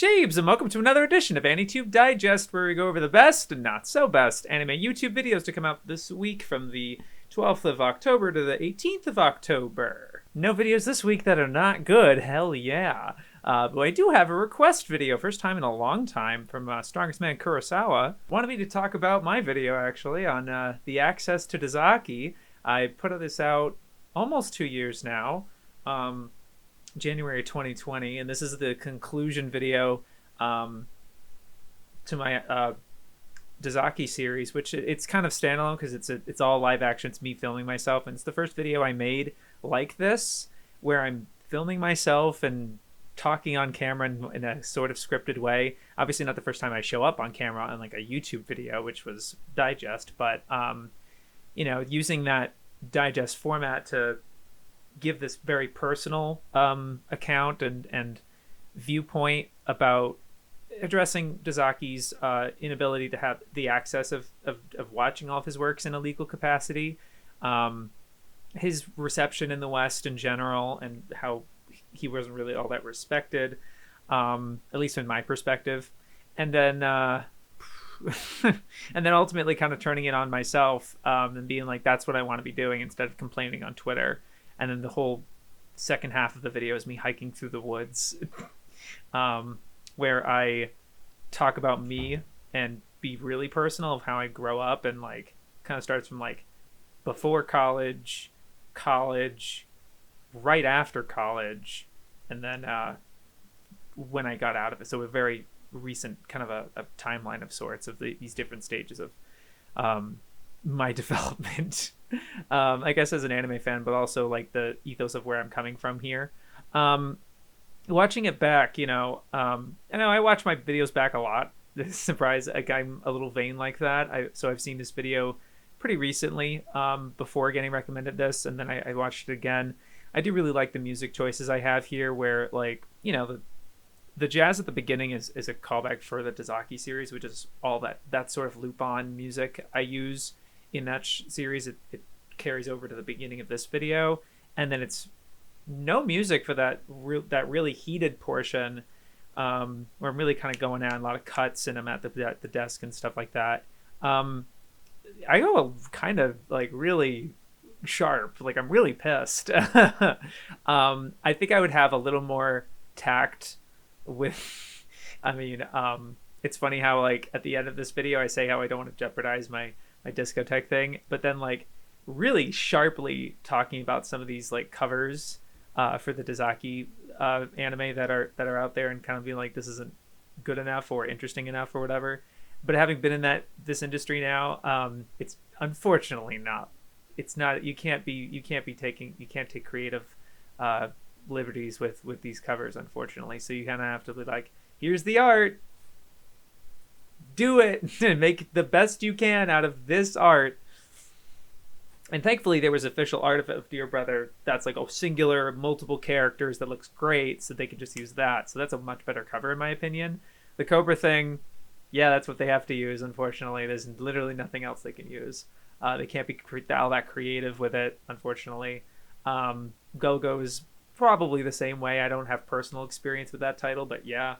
Shaves, and welcome to another edition of AniTube Digest, where we go over the best and not so best anime YouTube videos to come out this week from the 12th of October to the 18th of October. No videos this week that are not good, hell yeah. But I do have a request video, first time in a long time, from Strongest Man Kurosawa. Wanted me to talk about my video, actually, on the access to TheCynicClinic. I put this out almost 2 years now. January 2020, and this is the conclusion video to my TheCynicClinic series, which it's kind of standalone because it's all live action. It's me filming myself, and it's the first video I made like this, where I'm filming myself and talking on camera in a sort of scripted way. Obviously not the first time I show up on camera on like a YouTube video, which was Digest, but using that Digest format to give this very personal account and viewpoint about addressing TheCynicClinic's inability to have the access of watching all of his works in a legal capacity, his reception in the West in general, and how he wasn't really all that respected, at least in my perspective, and then and then ultimately kind of turning it on myself and being like, that's what I want to be doing instead of complaining on Twitter. And then the whole second half of the video is me hiking through the woods, where I talk about me and be really personal of how I grow up, and like kind of starts from like before college, right after college, and then when I got out of it. So a very recent kind of a timeline of sorts of these different stages of my development. I guess as an anime fan, but also like the ethos of where I'm coming from here. Watching it back, I know I watch my videos back a lot. Surprise, like I'm a little vain like that. So I've seen this video pretty recently before getting recommended this, and then I watched it again. I do really like the music choices I have here, where like the jazz at the beginning is a callback for the TheCynicClinic series, which is all that sort of loop-on music I use in that series. It carries over to the beginning of this video, and then it's no music for that really heated portion, where I'm really kind of going on a lot of cuts, and I'm at the desk and stuff like that. I go kind of like really sharp, like I'm really pissed. I think I would have a little more tact with it's funny how like at the end of this video I say how I don't want to jeopardize my discotheque thing, but then like really sharply talking about some of these like covers for the TheCynicClinic anime that are out there, and kind of being like, this isn't good enough or interesting enough or whatever. But having been in this industry now, it's unfortunately not. It's not. You can't take creative liberties with these covers, unfortunately. So you kind of have to be like, here's the art, do it and make the best you can out of this art. And thankfully there was official art of Dear Brother that's like a singular multiple characters that looks great, so they could just use that. So that's a much better cover in my opinion. The Cobra thing, yeah, that's what they have to use. Unfortunately, there's literally nothing else they can use. They can't be all that creative with it, unfortunately. Go-Go is probably the same way. I don't have personal experience with that title, but yeah,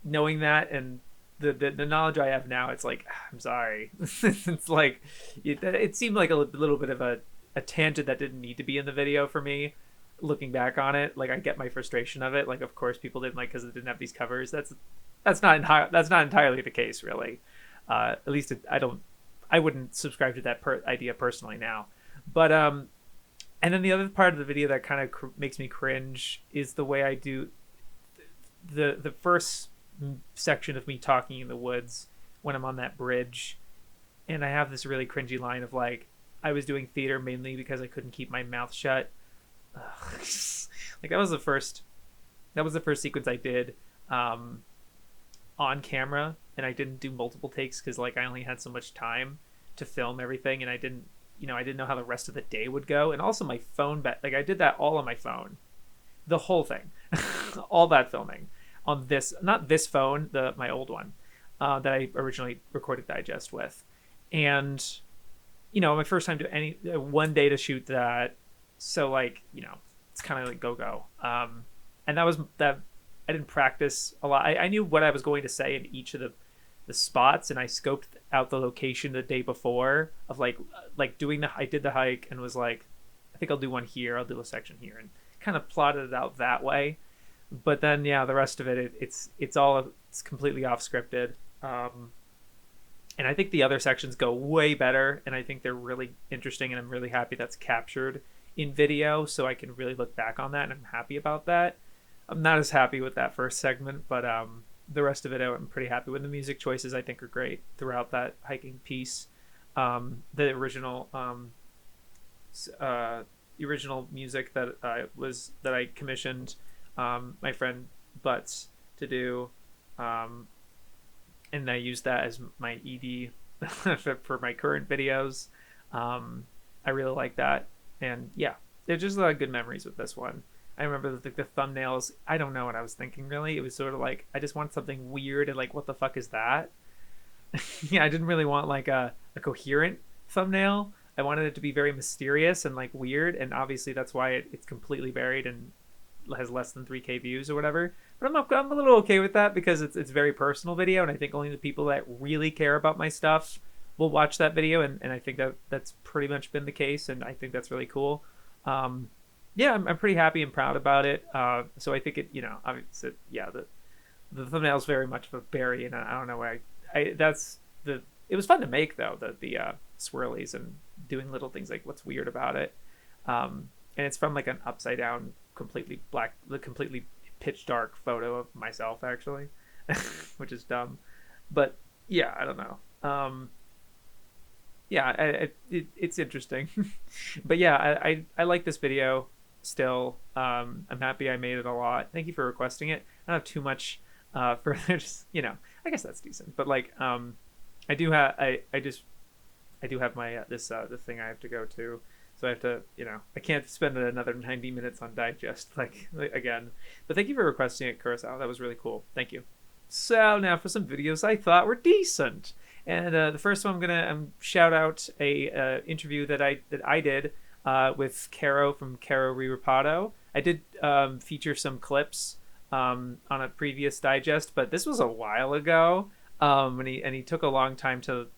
knowing that and the knowledge I have now, it's like, I'm sorry. It's like it seemed like a little bit of a tangent that didn't need to be in the video for me. Looking back on it, like I get my frustration of it. Like, of course, people didn't like because it didn't have these covers. That's not entirely the case, really. At least I wouldn't subscribe to that idea personally now. But and then the other part of the video that kind of makes me cringe is the way I do the first section of me talking in the woods when I'm on that bridge, and I have this really cringy line of like, I was doing theater mainly because I couldn't keep my mouth shut. Like that was the first sequence I did on camera, and I didn't do multiple takes because like I only had so much time to film everything, and I didn't know how the rest of the day would go. And also my phone like I did that all on my phone, the whole thing. All that filming on not this phone, my old one that I originally recorded Digest with. And my first time to one day to shoot that, so like it's kind of like go and that didn't practice a lot. I knew what I was going to say in each of the spots, and I scoped out the location the day before of like doing I did the hike and was like, I think I'll do one here, I'll do a section here, and kind of plotted it out that way. But then yeah, the rest of it's completely off scripted. And I think the other sections go way better, and I think they're really interesting, and I'm really happy that's captured in video, so I can really look back on that, and I'm happy about that. I'm not as happy with that first segment, but the rest of it I'm pretty happy with. The music choices I think are great throughout that hiking piece. The original music that I commissioned my friend Butts to do, and I used that as my ED for my current videos. I really like that, and yeah, there's just a lot of good memories with this one. I remember the thumbnails. I don't know what I was thinking really. It was sort of like I just want something weird and like, what the fuck is that? Yeah, I didn't really want like a coherent thumbnail. I wanted it to be very mysterious and like weird, and obviously that's why it's completely buried and has less than 3K views or whatever. But I'm a little okay with that because it's very personal video, and I think only the people that really care about my stuff will watch that video, and I think that's pretty much been the case, and I think that's really cool. Yeah, I'm pretty happy and proud about it. So I think obviously, yeah, the thumbnail is very much of a berry, and I don't know why. It was fun to make though, the swirlies and doing little things like what's weird about it. And it's from like an upside down, completely pitch dark photo of myself actually, which is dumb, but yeah, I don't know. Yeah, it's interesting. But yeah, I like this video still. I'm happy I made it a lot. Thank you for requesting it. I don't have too much further, just I guess that's decent, but like I do have my the thing I have to go to, so I have to I can't spend another 90 minutes on Digest like again. But thank you for requesting it, Kurosawa. That was really cool. Thank you. So now for some videos I thought were decent. And the first one I'm gonna shout out a interview that I did with Kero from Kero Riripaddo. I did feature some clips on a previous Digest, but this was a while ago. And he took a long time to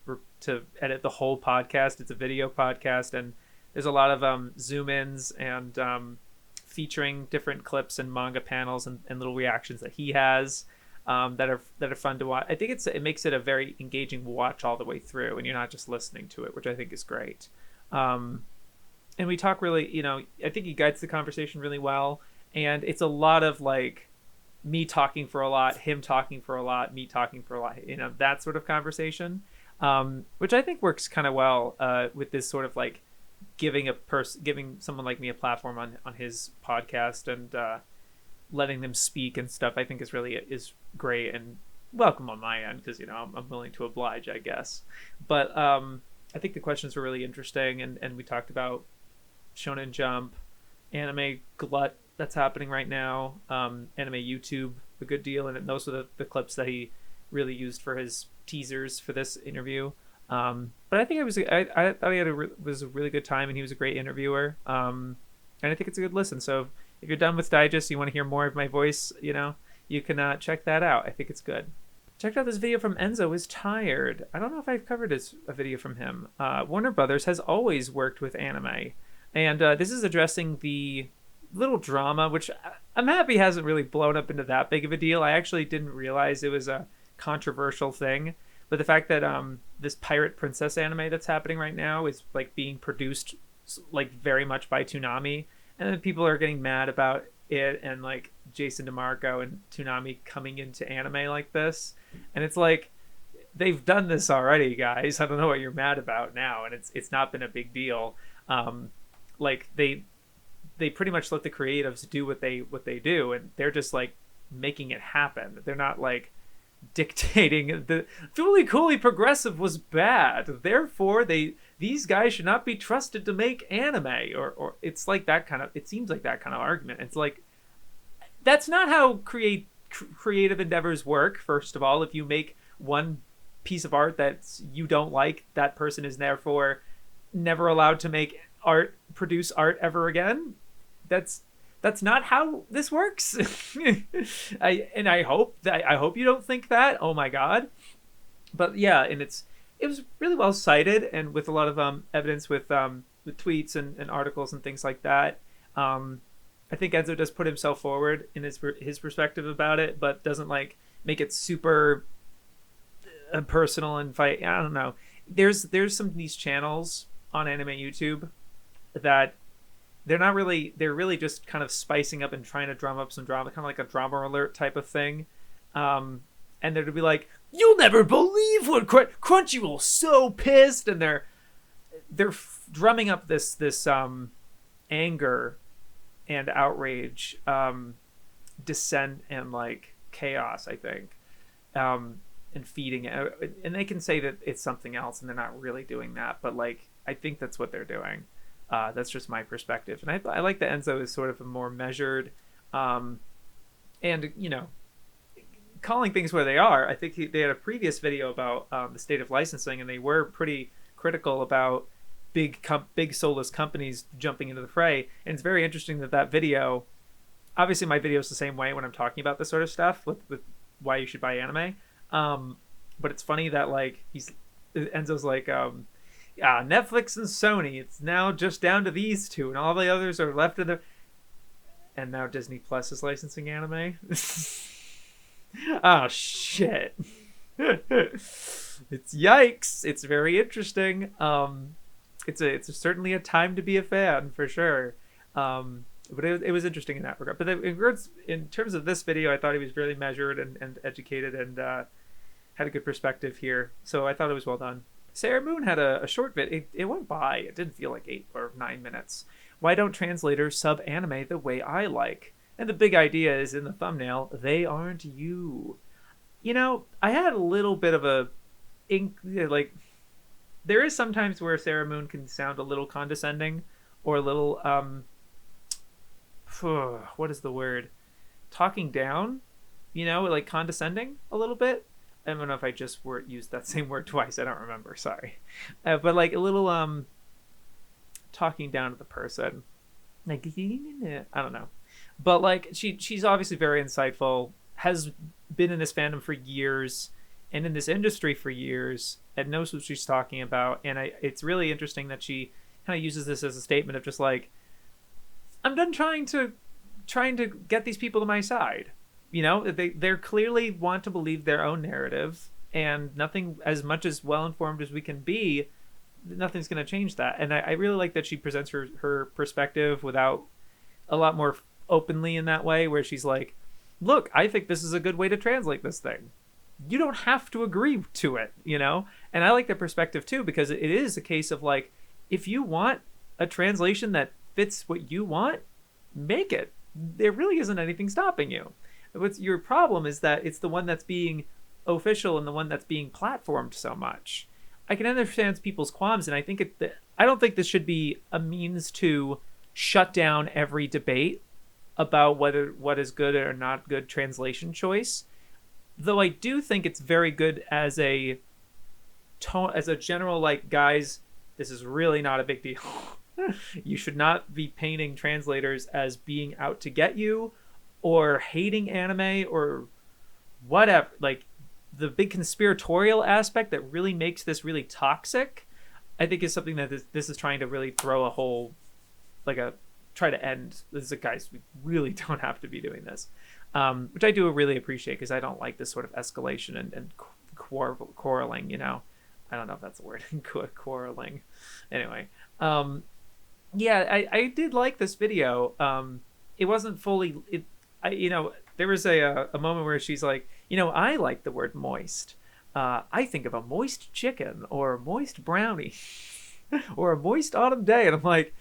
edit the whole podcast. It's a video podcast, and there's a lot of zoom ins and featuring different clips and manga panels and little reactions that he has. That are fun to watch. I think it makes it a very engaging watch all the way through, and you're not just listening to it, which I think is great. And we talk really, I think he guides the conversation really well, and it's a lot of like me talking for a lot, him talking for a lot, me talking for a lot, that sort of conversation, which I think works kind of well with this sort of like giving someone like me a platform on his podcast and letting them speak and stuff. I think is great and welcome on my end because I'm willing to oblige, I guess. But I think the questions were really interesting, and we talked about Shonen Jump, anime glut that's happening right now, anime YouTube a good deal, and those were the clips that he really used for his teasers for this interview. But I think I thought he was a really good time, and he was a great interviewer. And I think it's a good listen. So if you're done with Digest, you want to hear more of my voice, you can check that out. I think it's good. Checked out this video from Enzo is Tired. I don't know if I've covered a video from him. Warner Brothers has always worked with anime, and this is addressing the little drama, which I'm happy hasn't really blown up into that big of a deal. I actually didn't realize it was a controversial thing, but the fact that this pirate princess anime that's happening right now is like being produced like very much by Toonami, and then people are getting mad about it and like Jason DeMarco and Toonami coming into anime like this, and it's like they've done this already, guys. I don't know what you're mad about now, and it's not been a big deal. Like they pretty much let the creatives do what they do, and they're just like making it happen. They're not like dictating the Fooly Cooly Progressive was bad, therefore these guys should not be trusted to make anime, or it's like that kind of, it seems like that kind of argument. It's like that's not how creative endeavors work. First of all, if you make one piece of art that you don't like, that person is therefore never allowed to produce art ever again. That's That's not how this works. I hope you don't think that. Oh my god. But yeah, and it was really well cited, and with a lot of evidence with tweets and articles and things like that. I think Enzo does put himself forward in his perspective about it, but doesn't like make it super personal and fight. I don't know. There's some niche channels on anime YouTube that they're really just kind of spicing up and trying to drum up some drama, kind of like a drama alert type of thing. And they'd be like, "You'll never believe what Crunchyroll's so pissed," and they're drumming up this anger and outrage, dissent and like chaos, I think, and feeding it. And they can say that it's something else, and they're not really doing that, but like I think that's what they're doing. That's just my perspective, and I like that Enzo is sort of a more measured, and you know, calling things where they are. I think they had a previous video about the state of licensing, and they were pretty critical about big soulless companies jumping into the fray. And it's very interesting that video, obviously my video is the same way when I'm talking about this sort of stuff with why you should buy anime. But it's funny that like Enzo's like, Netflix and Sony, it's now just down to these two, and all the others are left in the. And now Disney Plus is licensing anime. Oh shit! It's yikes! It's very interesting. It's certainly a time to be a fan for sure. But it was interesting in that regard. But in terms of this video, I thought he was really measured and educated and had a good perspective here. So I thought it was well done. Sarah Moon had a short bit. It went by. It didn't feel like 8 or 9 minutes. Why don't translators sub anime the way I like? And the big idea is in the thumbnail, they aren't you. You know, I had a little bit of like, there is sometimes where Sarah Moon can sound a little condescending or a little, what is the word? Talking down, you know, like condescending a little bit. I don't know if I just used that same word twice. I don't remember. Sorry. But like a little, talking down to the person. Like, I don't know. But like she's obviously very insightful, has been in this fandom for years and in this industry for years, and knows what she's talking about. And it's really interesting that she kind of uses this as a statement of just like, I'm done trying to get these people to my side. You know, they're clearly want to believe their own narrative, and nothing, as much as well informed as we can be, nothing's going to change that. And I really like that she presents her perspective without a lot more openly in that way, where she's like, look, I think this is a good way to translate this thing. You don't have to agree to it, you know? And I like that perspective too, because it is a case of like, if you want a translation that fits what you want, make it. There really isn't anything stopping you. What's your problem is that it's the one that's being official and the one that's being platformed so much. I can understand people's qualms, and I think I don't think this should be a means to shut down every debate about what is good or not good translation choice. Though I do think it's very good as a general, like, guys, this is really not a big deal. You should not be painting translators as being out to get you or hating anime or whatever. Like, the big conspiratorial aspect that really makes this really toxic, I think is something that this is trying to really throw a whole, like try to end. This is guys, we really don't have to be doing this. Which I do really appreciate, because I don't like this sort of escalation and quarreling, you know. I don't know if that's a word. Quarreling. Anyway. Yeah, I did like this video. It wasn't fully... you know, there was a moment where she's like, you know, I like the word moist. I think of a moist chicken or a moist brownie or a moist autumn day. And I'm like,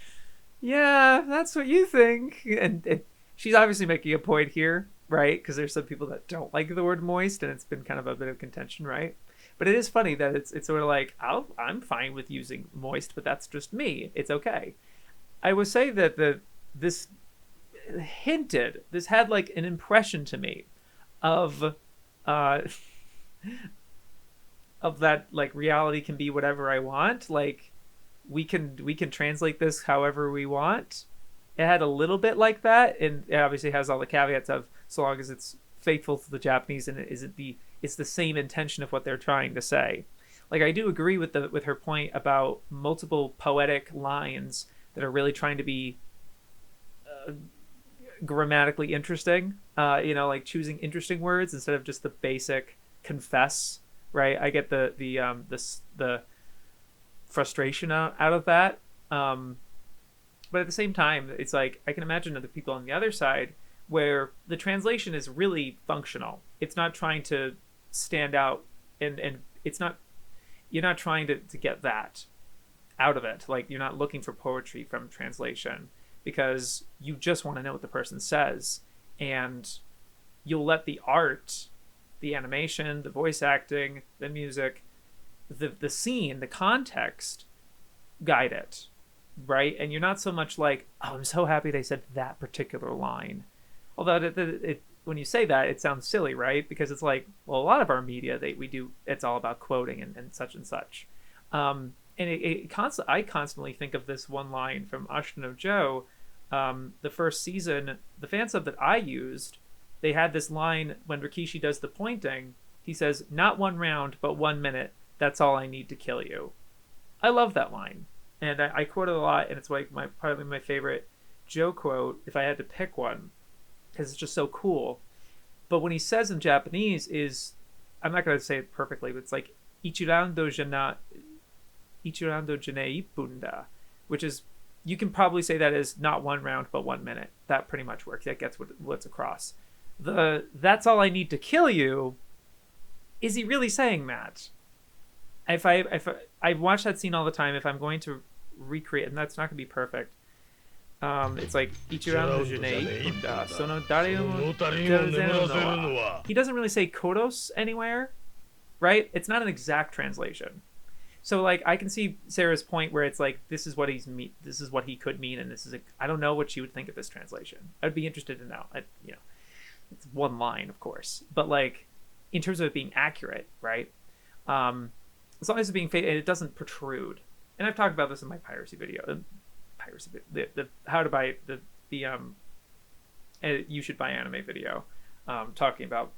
yeah, that's what you think. And she's obviously making a point here, right? Because there's some people that don't like the word moist, and it's been kind of a bit of contention, right? But it is funny that it's sort of like, I'm fine with using moist, but that's just me. It's okay. I would say that this had like an impression to me of that, like, reality can be whatever I want. Like, we can translate this however we want, it had a little bit like that, and it obviously has all the caveats of so long as it's faithful to the Japanese and it isn't it's the same intention of what they're trying to say. Like, I do agree with her point about multiple poetic lines that are really trying to be grammatically interesting. Like choosing interesting words instead of just the basic confess. Right? I get the frustration out of that. But at the same time, it's like I can imagine other people on the other side where the translation is really functional. It's not trying to stand out, and it's not, you're not trying to get that out of it. Like, you're not looking for poetry from translation because you just want to know what the person says, and you'll let the art, the animation, the voice acting, the music, the scene, the context guide it, right? And you're not so much like, oh, I'm so happy they said that particular line. Although it when you say that, it sounds silly, right? Because it's like, well, a lot of our media, it's all about quoting and such and such. And I constantly think of this one line from Ashino Joe, the first season, the fan sub that I used, they had this line when Rikishi does the pointing. He says, "Not 1 round, but 1 minute. That's all I need to kill you." I love that line, and I quote it a lot, and it's like probably my favorite Joe quote if I had to pick one, because it's just so cool. But when he says in Japanese is, I'm not going to say it perfectly, but it's like "Ichirando janei ippunda," which is, you can probably say that as not 1 round but 1 minute. That pretty much works. That gets what's across. That's all I need to kill you. Is he really saying that? If I watch that scene all the time, if I'm going to recreate, and that's not going to be perfect, it's like Ichirando janei ippunda sono dare mo dazeru no wa. He doesn't really say kodos anywhere, right? It's not an exact translation. So like I can see Sarah's point where it's like this is what he could mean, and I don't know what she would think of this translation. I'd be interested to know. It's one line, of course, but like in terms of it being accurate, right? As long as it's being it doesn't protrude. And I've talked about this in my piracy video. The how to buy you should buy anime video, talking about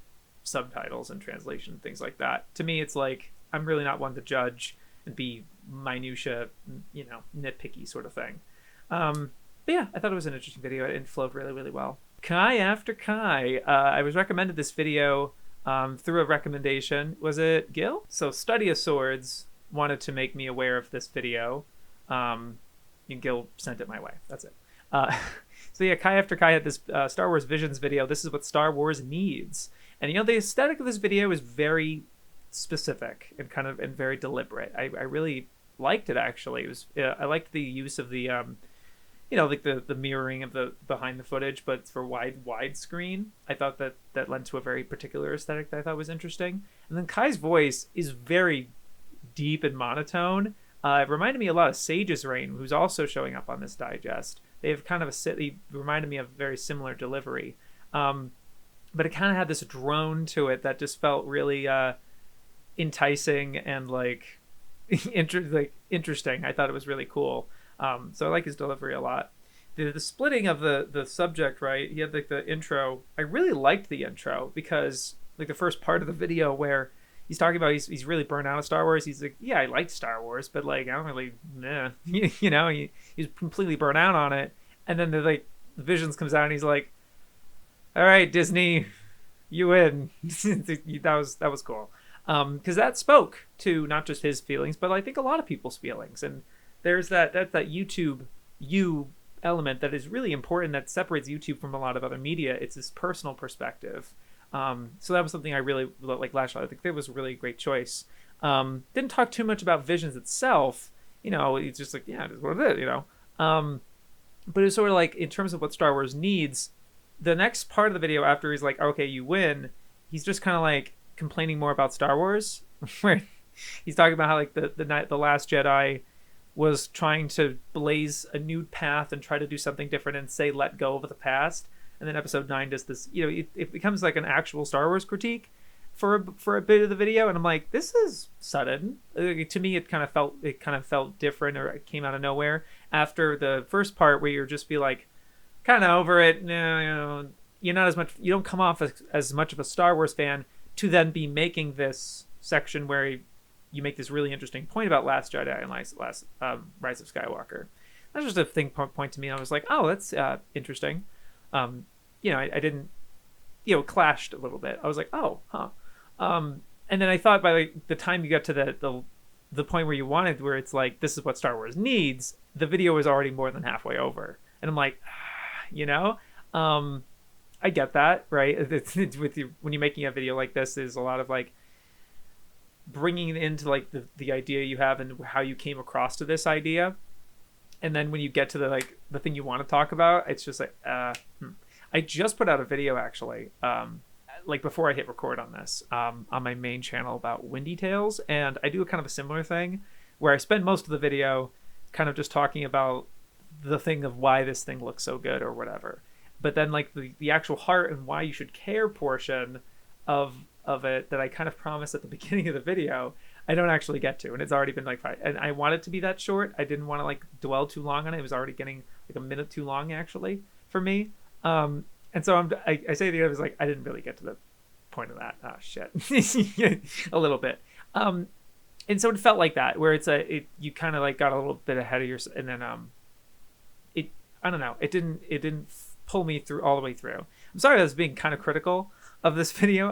subtitles and translation and things like that. To me, it's like I'm really not one to judge and be minutia, nitpicky sort of thing. But yeah, I thought it was an interesting video. It flowed really, really well. Kai after Kai. I was recommended this video through a recommendation. Was it Gil? So Study of Swords wanted to make me aware of this video. And Gil sent it my way. That's it. So yeah, Kai after Kai had this Star Wars Visions video. This is what Star Wars needs. And the aesthetic of this video is very specific and very deliberate. I really liked it, actually. It was I liked the use of the like the mirroring of the behind the footage, but for widescreen. I thought that lent to a very particular aesthetic that I thought was interesting. And then Kai's voice is very deep and monotone. It reminded me a lot of Sage's Reign, who's also showing up on this digest. They have kind of he reminded me of very similar delivery. But it kind of had this drone to it that just felt really enticing and like interesting. I thought it was really cool. So I like his delivery a lot. The splitting of the subject, right? He had like the intro. I really liked the intro because like the first part of the video where he's talking about he's really burnt out of Star Wars. He's like, yeah, I like Star Wars, but like I don't really, he's completely burnt out on it. And then the Visions comes out and he's like, all right, Disney, you win. that was cool. Because that spoke to not just his feelings, but I think a lot of people's feelings. And there's that YouTube element that is really important that separates YouTube from a lot of other media. It's this personal perspective. So that was something I really like. Lashlight, I think that was a really great choice. Didn't talk too much about Visions itself. It's just like, yeah, it is what it is. But it's sort of like in terms of what Star Wars needs. The next part of the video after he's like, okay, you win. He's just kind of like complaining more about Star Wars, where he's talking about how like the Last Jedi was trying to blaze a new path and try to do something different and say let go of the past. And then Episode 9 does this. It becomes like an actual Star Wars critique for a bit of the video, and I'm like, this is sudden. To me, it kind of felt different, or it came out of nowhere after the first part where you're just be like, kind of over it. No, you're not as much. You don't come off as much of a Star Wars fan to then be making this section where you make this really interesting point about Last Jedi and Rise of Skywalker. That's just a thing point to me. I was like, oh, that's interesting. I didn't, clashed a little bit. I was like, oh, huh. And then I thought by the time you got to the point where you wanted, where it's like, this is what Star Wars needs, the video was already more than halfway over. And I'm like, I get that, right? It's with you when you're making a video like this, there's a lot of like bringing it into like the idea you have and how you came across to this idea. And then when you get to the thing you want to talk about, it's just like, I just put out a video actually, like before I hit record on this, on my main channel about Windy Tales. And I do a kind of a similar thing where I spend most of the video kind of just talking about the thing of why this thing looks so good or whatever. But then like the actual heart and why you should care portion of it that I kind of promised at the beginning of the video, I don't actually get to. And it's already been like 5. And I want it to be that short. I didn't want to like dwell too long on it. It was already getting like a minute too long actually for me. And so I say the other was like, I didn't really get to the point of that. Oh shit. A little bit. And so it felt like that, where you kind of like got a little bit ahead of yourself, and then I don't know. It didn't pull me through all the way through. I'm sorry I was being kind of critical of this video.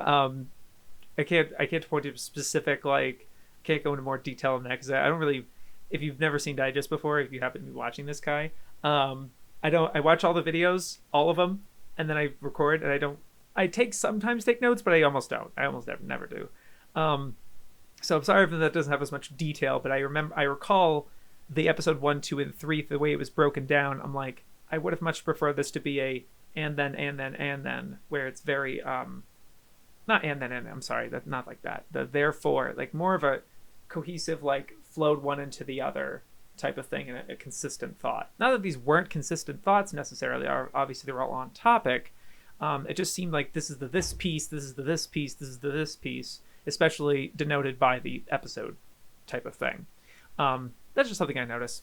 I can't point to a specific, like, can't go into more detail on that because I don't really, if you've never seen Digest before, if you happen to be watching this guy, I watch all the videos, all of them, and then I record, and I sometimes take notes, but I almost don't. I almost never do. So I'm sorry if that doesn't have as much detail, but I recall the episode 1, 2, and 3, the way it was broken down. I'm like, I would have much preferred this to be a and then, where it's very not and then, I'm sorry, that's not like that. The therefore, like more of a cohesive, like flowed one into the other type of thing, and a consistent thought. Not that these weren't consistent thoughts necessarily, obviously they're all on topic. It just seemed like this is the this piece, this is the this piece, this is the this piece, especially denoted by the episode type of thing. That's just something I noticed.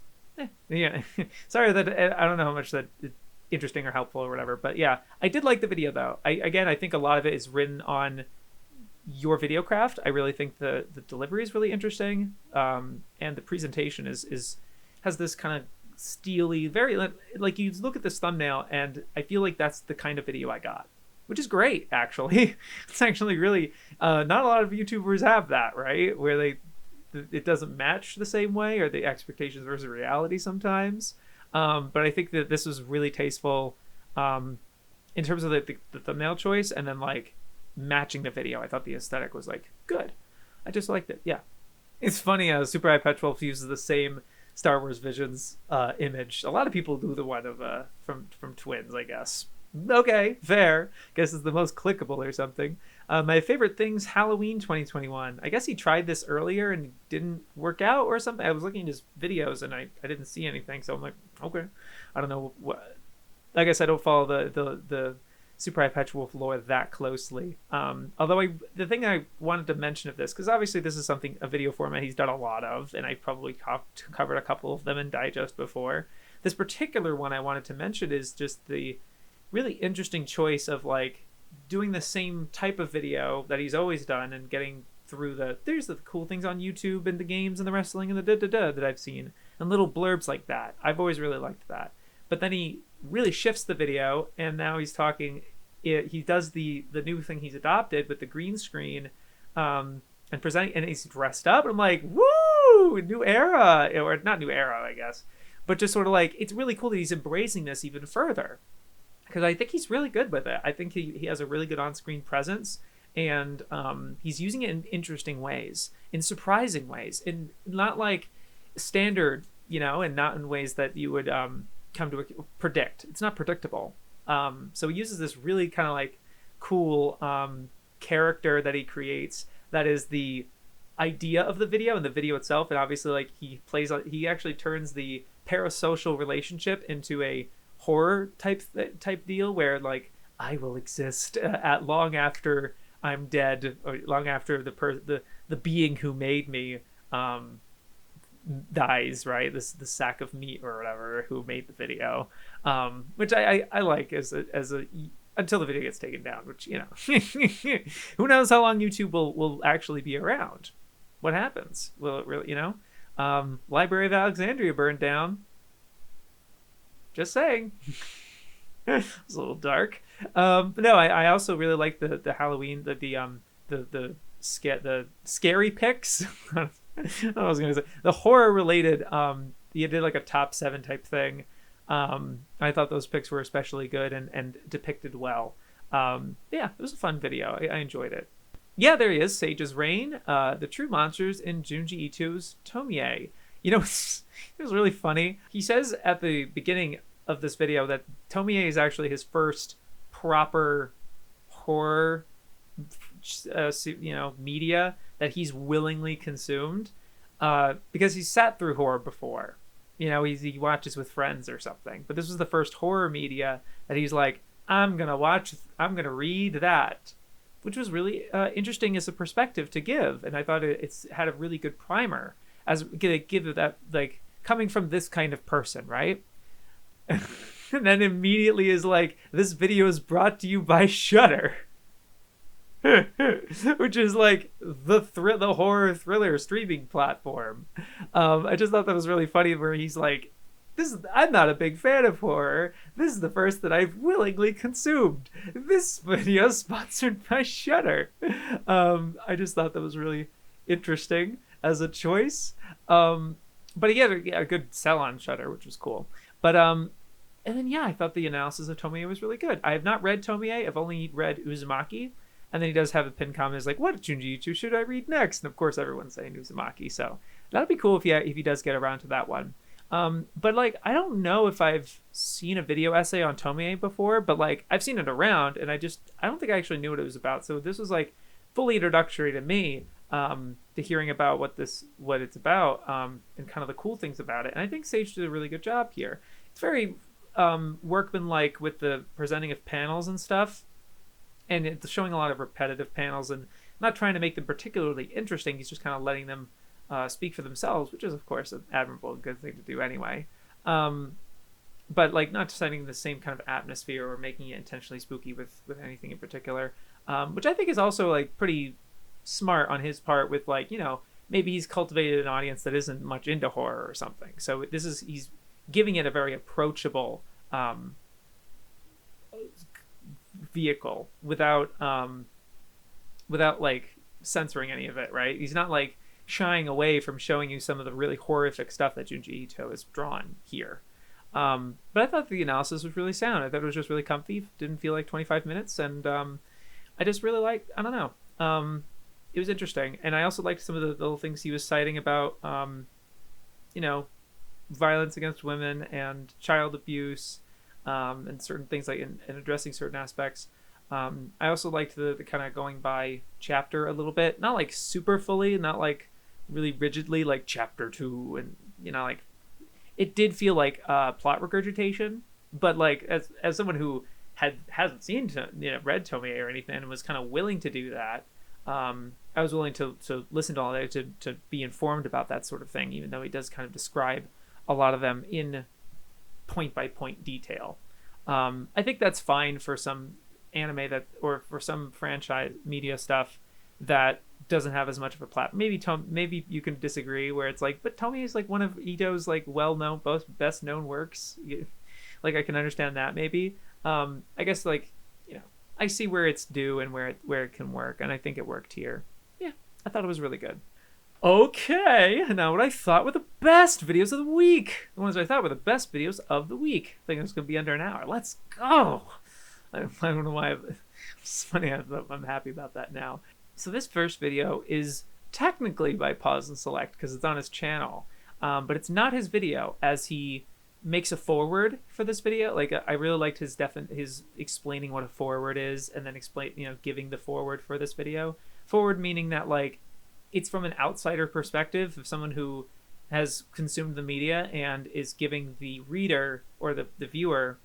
Yeah. Sorry that I don't know how much that is interesting or helpful or whatever, but yeah, I did like the video though. I think a lot of it is written on your video craft. I really think the delivery is really interesting, and the presentation has this kind of steely, very like you look at this thumbnail and I feel like that's the kind of video I got, which is great actually. It's actually really not a lot of YouTubers have that, right, where it doesn't match the same way, or the expectations versus reality sometimes. But I think that this was really tasteful in terms of the thumbnail choice, and then like matching the video. I thought the aesthetic was like good. I just liked it. Yeah, it's funny. Super Eyepatch Wolf uses the same Star Wars Visions image. A lot of people do the one of from Twins, I guess. Okay, fair. Guess it's the most clickable or something. My favorite things, Halloween 2021. I guess he tried this earlier and didn't work out or something. I was looking at his videos and I didn't see anything, so I'm like, okay. I don't know what. I guess I don't follow the Super Eyepatch Wolf lore that closely. Although the thing I wanted to mention of this, because obviously this is a video format he's done a lot of, and I probably covered a couple of them in Digest before. This particular one I wanted to mention is just the really interesting choice of like doing the same type of video that he's always done and getting through there's the cool things on YouTube and the games and the wrestling and the that I've seen, and little blurbs like that. I've always really liked that. But then he really shifts the video, and now he's talking. He does the new thing he's adopted with the green screen, and presenting, and he's dressed up. And I'm like, woo, new era, or not new era, I guess, but just sort of like, it's really cool that he's embracing this even further, because I think he's really good with it. I think he has a really good on-screen presence, and he's using it in interesting ways, in surprising ways, in not like standard, and not in ways that you would come to predict. It's not predictable. So he uses this really kind of like cool character that he creates that is the idea of the video and the video itself, and obviously like he actually turns the parasocial relationship into a horror type deal, where like I will exist at long after I'm dead, or long after the being who made me dies, right? The sack of meat or whatever who made the video, which I like as a until the video gets taken down, which, you know, who knows how long YouTube will actually be around. What happens? Will it really, you know? Library of Alexandria burned down. Just saying. It's a little dark. But no, I also really like the Halloween, the scary pics. I was gonna say the horror related. You did like a top 7 type thing. I thought those pics were especially good and depicted well. Yeah, it was a fun video. I enjoyed it. Yeah, there he is, Sage's Reign, the true monsters in Junji Ito's Tomie. You know, it was really funny. He says at the beginning of this video that Tomie is actually his first proper horror, you know, media that he's willingly consumed, because he's sat through horror before. You know, he watches with friends or something. But this was the first horror media that he's like, I'm gonna read that, which was really interesting as a perspective to give. And I thought it's had a really good primer as give that, like, coming from this kind of person, right? And then immediately is like, this video is brought to you by Shudder. Which is like the horror thriller streaming platform. I just thought that was really funny, where he's like, I'm not a big fan of horror. This is the first that I've willingly consumed. This video is sponsored by Shudder. I just thought that was really interesting as a choice. But he had a good sell on Shudder, which was cool. But and then yeah, I thought the analysis of Tomie was really good. I have not read Tomie. I've only read Uzumaki. And then he does have a pin comment is like, what Junji Ito should I read next? And of course everyone's saying Uzumaki, so that'd be cool if he does get around to that one. But like, I don't know if I've seen a video essay on Tomie before, but like, I've seen it around, and I don't think I actually knew what it was about. So this was like fully introductory to me, to hearing about what it's about, and kind of the cool things about it. And I think Sage did a really good job here. It's very workmanlike with the presenting of panels and stuff. And it's showing a lot of repetitive panels and not trying to make them particularly interesting. He's just kind of letting them speak for themselves, which is, of course, an admirable and good thing to do anyway. But like, not setting the same kind of atmosphere or making it intentionally spooky with anything in particular, which I think is also like pretty smart on his part, with like, you know, maybe he's cultivated an audience that isn't much into horror or something. So he's giving it a very approachable vehicle without like censoring any of it, right? He's not like shying away from showing you some of the really horrific stuff that Junji Ito has drawn here. But I thought the analysis was really sound. I thought it was just really comfy. Didn't feel like 25 minutes, and I just really liked, I don't know, it was interesting. And I also liked some of the little things he was citing about you know, violence against women and child abuse, and certain things, like in addressing certain aspects. I also liked the kind of going by chapter a little bit, not like super fully, not like really rigidly like chapter 2, and, you know, like it did feel like plot regurgitation, but like as someone who hasn't seen read Tomie or anything and was kind of willing to do that, I was willing to listen to all that, to be informed about that sort of thing, even though he does kind of describe a lot of them in point by point detail. I think that's fine for some anime or for some franchise media stuff that doesn't have as much of a plot. Maybe you can disagree, where it's like, but Tomie is like one of Ito's like well-known, best known works. Like, I can understand that maybe. I guess, like, you know, I see where it's due and where it can work, and I think it worked here. Yeah, I thought it was really good. Okay, now what I thought were the best videos of the week. The ones I thought were the best videos of the week. I think it's going to be under an hour. Let's go. I don't know why. It's funny. I'm happy about that now. So this first video is technically by Pause and Select because it's on his channel. But it's not his video, as he makes a foreword for this video. Like, I really liked his explaining what a foreword is, and then giving the foreword for this video. Foreword meaning that, like, it's from an outsider perspective of someone who has consumed the media and is giving the reader or the viewer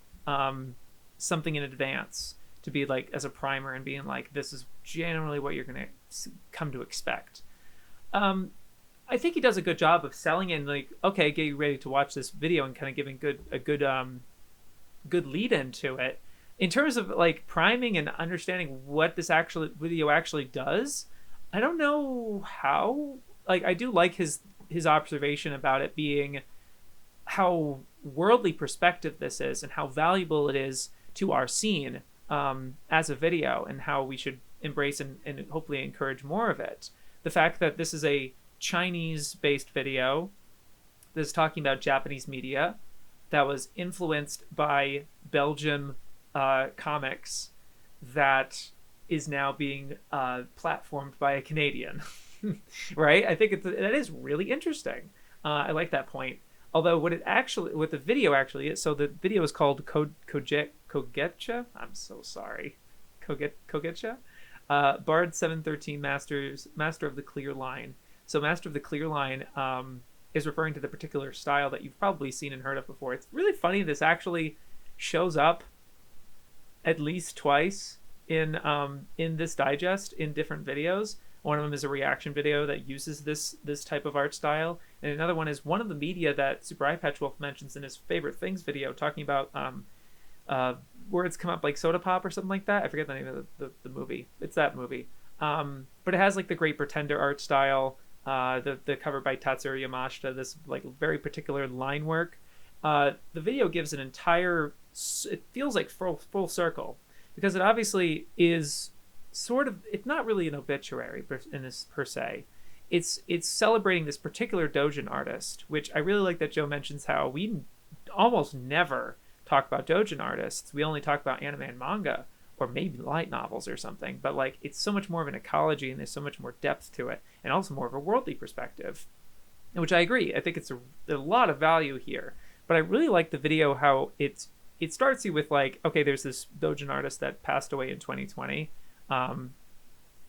something in advance to be like as a primer, and being like, this is generally what you're going to come to expect. I think he does a good job of selling it and like, okay, get you ready to watch this video and kind of giving a good lead into it. In terms of like priming and understanding what this actual video actually does, I don't know how. Like, I do like his observation about it being how worldly perspective this is and how valuable it is to our scene as a video, and how we should embrace and hopefully encourage more of it. The fact that this is a Chinese-based video that's talking about Japanese media that was influenced by Belgium comics that is now being platformed by a Canadian, right? I think that is really interesting. I like that point. Although what the video actually is, so the video is called Kogetcha. I'm so sorry, Kogetcha. Bard 713 Master of the Clear Line. So Master of the Clear Line is referring to the particular style that you've probably seen and heard of before. It's really funny. This actually shows up at least twice in this digest in different videos. One of them is a reaction video that uses this type of art style, and another one is one of the media that Super Eyepatch Wolf mentions in his favorite things video, talking about words come up like soda pop or something like that. I forget the name of the movie. It's that movie. But it has like the Great Pretender art style, the cover by Tatsuro Yamashita, this like very particular line work. The video gives an entire, it feels like full circle, because it obviously is sort of, it's not really an obituary in this per se. It's celebrating this particular doujin artist, which I really like that Joe mentions how we almost never talk about doujin artists. We only talk about anime and manga, or maybe light novels or something, but like it's so much more of an ecology and there's so much more depth to it, and also more of a worldly perspective, which I agree. I think it's a lot of value here. But I really like the video how it starts you with like, okay, there's this doujin artist that passed away in 2020, and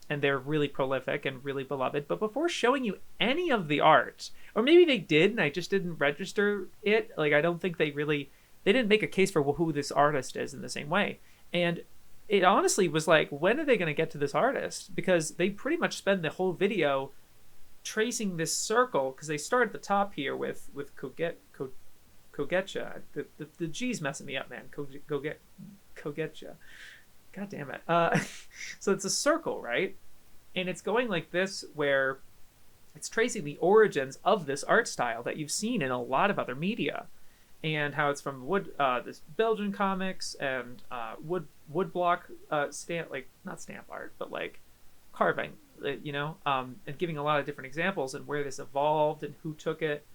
they're really prolific and really beloved. But before showing you any of the art, or maybe they did and I just didn't register it, like I don't think they didn't make a case for who this artist is in the same way. And it honestly was like, when are they going to get to this artist? Because they pretty much spend the whole video tracing this circle, because they start at the top here with Kogetcha. The G's messing me up, man. Kogetcha. God damn it. So it's a circle, right? And it's going like this, where it's tracing the origins of this art style that you've seen in a lot of other media, and how it's from this Belgian comics and woodblock stamp, like not stamp art, but like carving, and giving a lot of different examples and where this evolved and who took it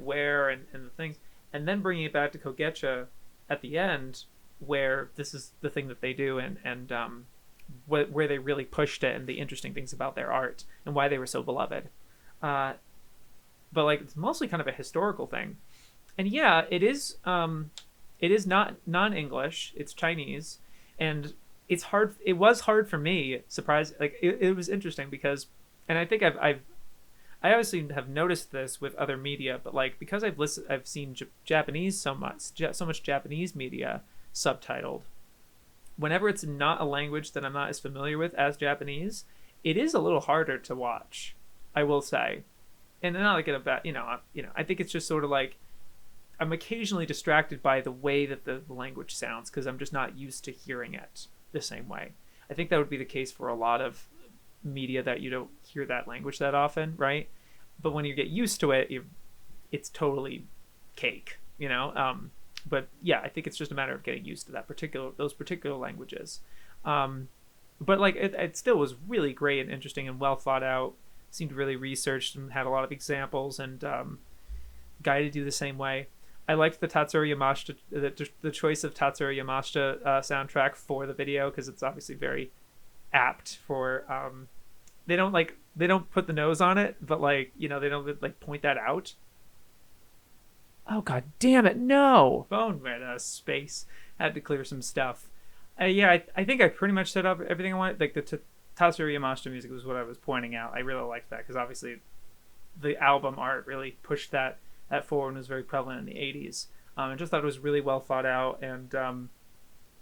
where, and the things, and then bringing it back to Kogetcha at the end, where this is the thing that they do, and where they really pushed it, and the interesting things about their art and why they were so beloved. But like it's mostly kind of a historical thing. And yeah, it is not non-English, it's Chinese, and it's hard. It was hard for me, like it was interesting because, and I think I obviously have noticed this with other media, but like because I've seen Japanese so much Japanese media subtitled. Whenever it's not a language that I'm not as familiar with as Japanese, it is a little harder to watch, I will say. And not like in a bad, I think it's just sort of like I'm occasionally distracted by the way that the language sounds, because I'm just not used to hearing it the same way. I think that would be the case for a lot of media that you don't hear that language that often, right? But when you get used to it, it's totally cake, But yeah, I think it's just a matter of getting used to those particular languages. But like it still was really great and interesting and well thought out. Seemed really researched and had a lot of examples, and guided you the same way. I liked the Tatsuro Yamashita, the choice of Tatsuro Yamashita soundtrack for the video, because it's obviously very apt for. They don't put the nose on it, but they don't like point that out. Oh god damn it! No, phone went out of space. Had to clear some stuff. I think I pretty much set up everything I wanted. Like the Tatsuro Yamashita music was what I was pointing out. I really liked that because obviously the album art really pushed that forward and was very prevalent in the 80s. I just thought it was really well thought out and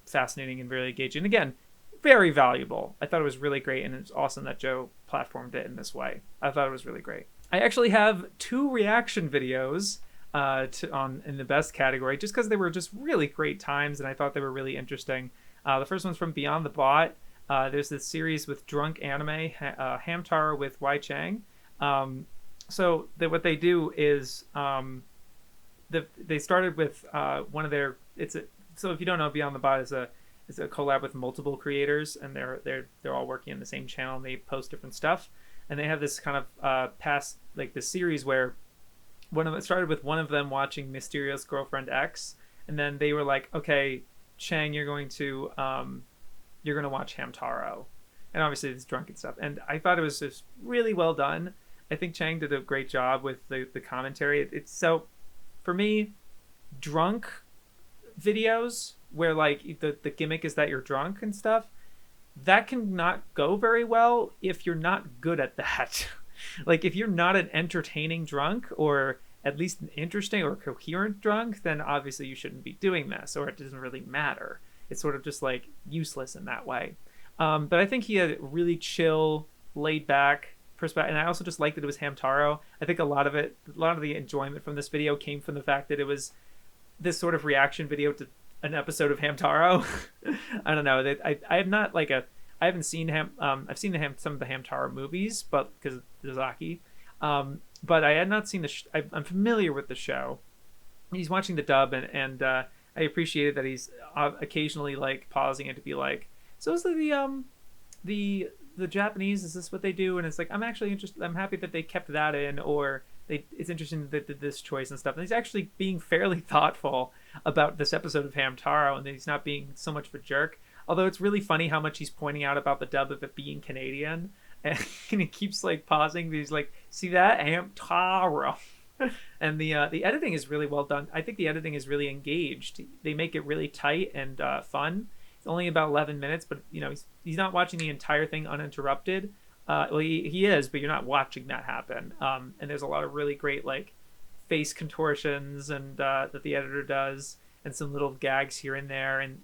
fascinating and very engaging. And again, very valuable. I thought it was really great, and it's awesome that Joe platformed it in this way. I thought it was really great. I actually have 2 reaction videos in the best category, just because they were just really great times, and I thought they were really interesting. The first one's from Beyond the Bot. There's this series with Drunk Anime, Hamtaro with Wai Chang. So what they do is they started with one of their so if you don't know, Beyond the Bot is a collab with multiple creators, and they're all working in the same channel, and they post different stuff, and they have this kind of past like this series where it started with one of them watching Mysterious Girlfriend X, and then they were like, okay, Chang, you're going to watch Hamtaro, and obviously it's drunken stuff, and I thought it was just really well done. I think Chang did a great job with the commentary. It's so, for me, drunk videos where like the gimmick is that you're drunk and stuff, that can not go very well if you're not good at that. Like if you're not an entertaining drunk, or at least an interesting or coherent drunk, then obviously you shouldn't be doing this, or it doesn't really matter. It's sort of just like useless in that way. But I think he had really chill, laid back perspective, and I also just liked that it was Hamtaro. I think a lot of the enjoyment from this video came from the fact that it was this sort of reaction video to an episode of Hamtaro. I don't know. I have not like I haven't seen I've seen some of the Hamtaro movies, but because of Zaki. But I had not seen I'm familiar with the show. He's watching the dub, and I appreciated that he's occasionally like pausing it to be like, so is the Japanese, is this what they do? And it's like, I'm actually interested. I'm happy that they kept that in, or it's interesting that they did this choice and stuff. And he's actually being fairly thoughtful about this episode of Hamtaro, and that he's not being so much of a jerk. Although it's really funny how much he's pointing out about the dub of it being Canadian, and he keeps like pausing. He's like, see that Hamtaro, and the editing is really well done. I think the editing is really engaged. They make it really tight and fun. It's only about 11 minutes, but you know he's not watching the entire thing uninterrupted. Well, he is, but you're not watching that happen. And there's a lot of really great like face contortions and that the editor does, and some little gags here and there, and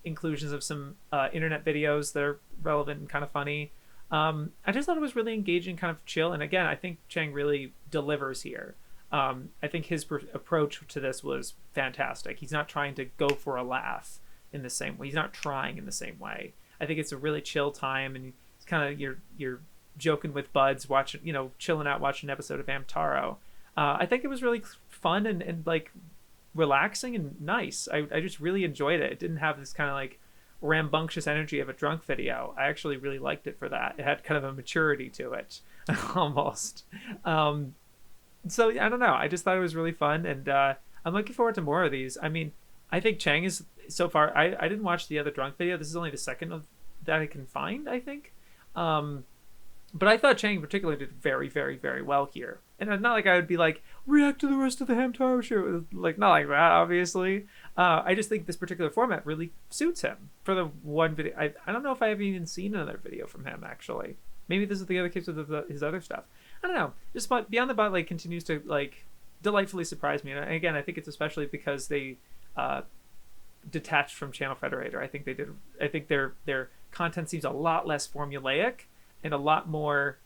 inclusions of some internet videos that are relevant and kind of funny. I just thought it was really engaging, kind of chill. And again, I think Chang really delivers here. I think his approach to this was fantastic. He's not trying to go for a laugh in the same way. He's not trying in the same way. I think it's a really chill time, and it's kind of you're joking with buds, watching, chilling out, watching an episode of Hamtaro. I think it was really fun and like relaxing and nice. I just really enjoyed it. It didn't have this kind of like rambunctious energy of a drunk video. I actually really liked it for that. It had kind of a maturity to it, almost. So I don't know. I just thought it was really fun, and I'm looking forward to more of these. I mean, I think Chang is so far. I didn't watch the other drunk video. This is only the second of that I can find, I think. But I thought Chang particularly did very, very, very well here. And it's not like I would be like, react to the rest of the Hamtaro show. Like, not like that, obviously. I just think this particular format really suits him for the one video. I don't know if I have even seen another video from him, actually. Maybe this is the other case with his other stuff. I don't know. Just Beyond the Bot like continues to like delightfully surprise me. And again, I think it's especially because they detached from Channel Federator. I think their content seems a lot less formulaic and a lot more